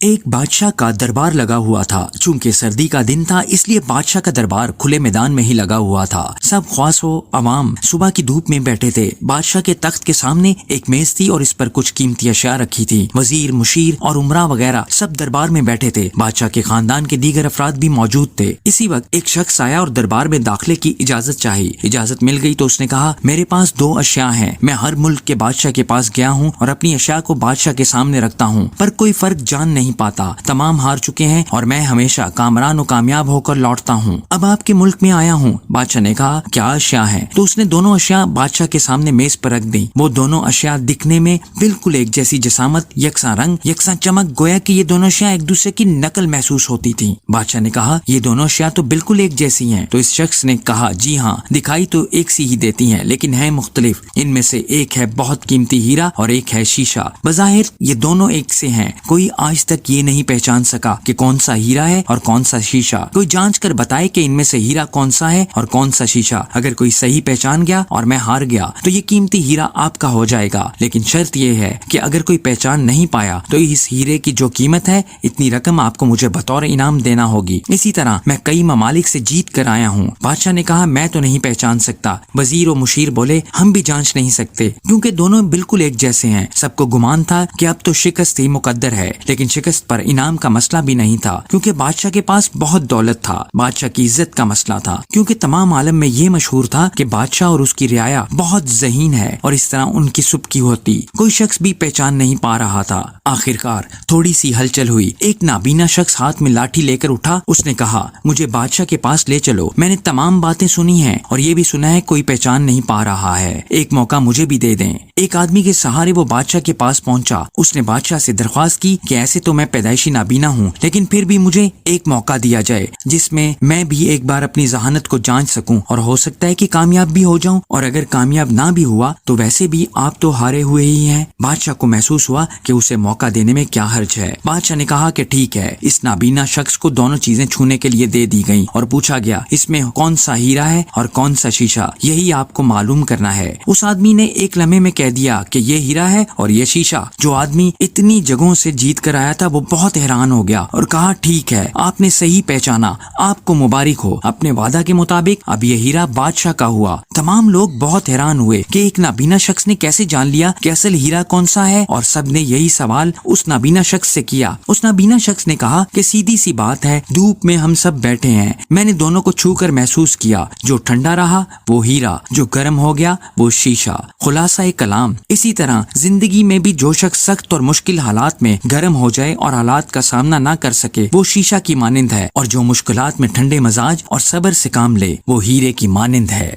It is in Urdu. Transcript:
ایک بادشاہ کا دربار لگا ہوا تھا۔ چونکہ سردی کا دن تھا اس لیے بادشاہ کا دربار کھلے میدان میں ہی لگا ہوا تھا۔ سب خواص و عوام صبح کی دھوپ میں بیٹھے تھے۔ بادشاہ کے تخت کے سامنے ایک میز تھی اور اس پر کچھ قیمتی اشیاء رکھی تھی۔ وزیر، مشیر اور عمرا وغیرہ سب دربار میں بیٹھے تھے۔ بادشاہ کے خاندان کے دیگر افراد بھی موجود تھے۔ اسی وقت ایک شخص آیا اور دربار میں داخلے کی اجازت چاہی۔ اجازت مل گئی تو اس نے کہا، میرے پاس 2 اشیاء ہیں۔ میں ہر ملک کے بادشاہ کے پاس گیا ہوں اور اپنی اشیاء کو بادشاہ کے سامنے رکھتا ہوں، پر کوئی فرق جان نہیں پاتا۔ تمام ہار چکے ہیں اور میں ہمیشہ کامران و کامیاب ہو کر لوٹتا ہوں۔ اب آپ کے ملک میں آیا ہوں۔ بادشاہ نے کہا، کیا اشیاء ہیں؟ تو اس نے دونوں اشیاء بادشاہ کے سامنے میز پر رکھ دیں۔ وہ دونوں اشیاء دکھنے میں بالکل ایک جیسی جسامت، یکساں رنگ، یکساں چمک، گویا کہ یہ دونوں اشیاء ایک دوسرے کی نقل محسوس ہوتی تھیں۔ بادشاہ نے کہا، یہ دونوں اشیاء تو بالکل ایک جیسی ہیں۔ تو اس شخص نے کہا، جی ہاں، دکھائی تو ایک سی ہی دیتی ہیں لیکن ہیں مختلف۔ ان میں سے ایک ہے بہت قیمتی ہیرا اور ایک ہے شیشہ۔ بظاہر یہ دونوں ایک سے ہیں، کوئی آج تک یہ نہیں پہچان سکا کہ کون سا ہیرا ہے اور کون سا شیشہ۔ کوئی جانچ کر بتائے کہ ان میں سے ہیرا کون سا ہے اور کون سا شیشہ۔ اگر کوئی صحیح پہچان گیا اور میں ہار گیا تو یہ قیمتی ہیرا آپ کا ہو جائے گا، لیکن شرط یہ ہے کہ اگر کوئی پہچان نہیں پایا تو اس ہیرے کی جو قیمت ہے اتنی رقم آپ کو مجھے بطور انعام دینا ہوگی۔ اسی طرح میں کئی ممالک سے جیت کر آیا ہوں۔ بادشاہ نے کہا، میں تو نہیں پہچان سکتا۔ وزیر و مشیر بولے، ہم بھی جانچ نہیں سکتے کیونکہ دونوں بالکل ایک جیسے ہیں۔ سب کو گمان تھا کہ اب تو شکست ہی مقدر ہے، لیکن شکست پر انعام کا مسئلہ بھی نہیں تھا کیونکہ بادشاہ کے پاس بہت دولت تھا۔ بادشاہ کی عزت کا مسئلہ تھا کیونکہ تمام عالم میں یہ مشہور تھا کہ بادشاہ اور اس کی رعایا بہت ذہین ہے اور اس طرح ان کی سبکی ہوتی۔ کوئی شخص بھی پہچان نہیں پا رہا تھا۔ آخرکار تھوڑی سی ہلچل ہوئی۔ ایک نابینا شخص ہاتھ میں لاٹھی لے کر اٹھا۔ اس نے کہا، مجھے بادشاہ کے پاس لے چلو۔ میں نے تمام باتیں سنی ہیں اور یہ بھی سنا ہے کوئی پہچان نہیں پا رہا ہے۔ ایک موقع مجھے بھی دے دیں۔ ایک آدمی کے سہارے وہ بادشاہ کے پاس پہنچا۔ اس نے بادشاہ سے درخواست کی کہ ایسے تو میں پیدائشی نابینا ہوں، لیکن پھر بھی مجھے ایک موقع دیا جائے جس میں بھی ایک بار اپنی ذہانت کو جانچ سکوں، اور ہو سکتا ہے کہ کامیاب بھی ہو جاؤں، اور اگر کامیاب نہ بھی ہوا تو ویسے بھی آپ تو ہارے ہوئے ہی ہیں۔ بادشاہ کو محسوس ہوا کہ اسے موقع دینے میں کیا حرج ہے۔ بادشاہ نے کہا کہ ٹھیک ہے۔ اس نابینا شخص کو دونوں چیزیں چھونے کے لیے دے دی گئیں اور پوچھا گیا، اس میں کون سا ہیرا ہے اور کون سا شیشہ؟ یہی آپ کو معلوم کرنا ہے۔ اس آدمی نے ایک لمحے میں کہہ دیا کہ یہ ہیرا ہے اور یہ شیشہ۔ جو آدمی اتنی جگہوں سے جیت کر آیا تھا وہ بہت حیران ہو گیا اور کہا، ٹھیک ہے، آپ نے صحیح پہچانا، آپ کو مبارک ہو۔ اپنے وعدہ کے مطابق اب یہ ہیرا بادشاہ کا ہوا۔ تمام لوگ بہت حیران ہوئے کہ ایک نابینا شخص نے کیسے جان لیا کہ اصل ہیرا کون سا ہے، اور سب نے یہی سوال اس نابینا شخص سے کیا۔ اس نابینا شخص نے کہا کہ سیدھی سی بات ہے، دھوپ میں ہم سب بیٹھے ہیں، میں نے دونوں کو چھو کر محسوس کیا، جو ٹھنڈا رہا وہ ہیرا، جو گرم ہو گیا وہ شیشہ۔ خلاصہ کلام، اسی طرح زندگی میں بھی جو شخص سخت اور مشکل حالات میں گرم ہو جائے اور حالات کا سامنا نہ کر سکے وہ شیشہ کی مانند ہے، اور جو مشکلات میں ٹھنڈے مزاج اور صبر سے کام لے وہ ہیرے کی مانند ہے۔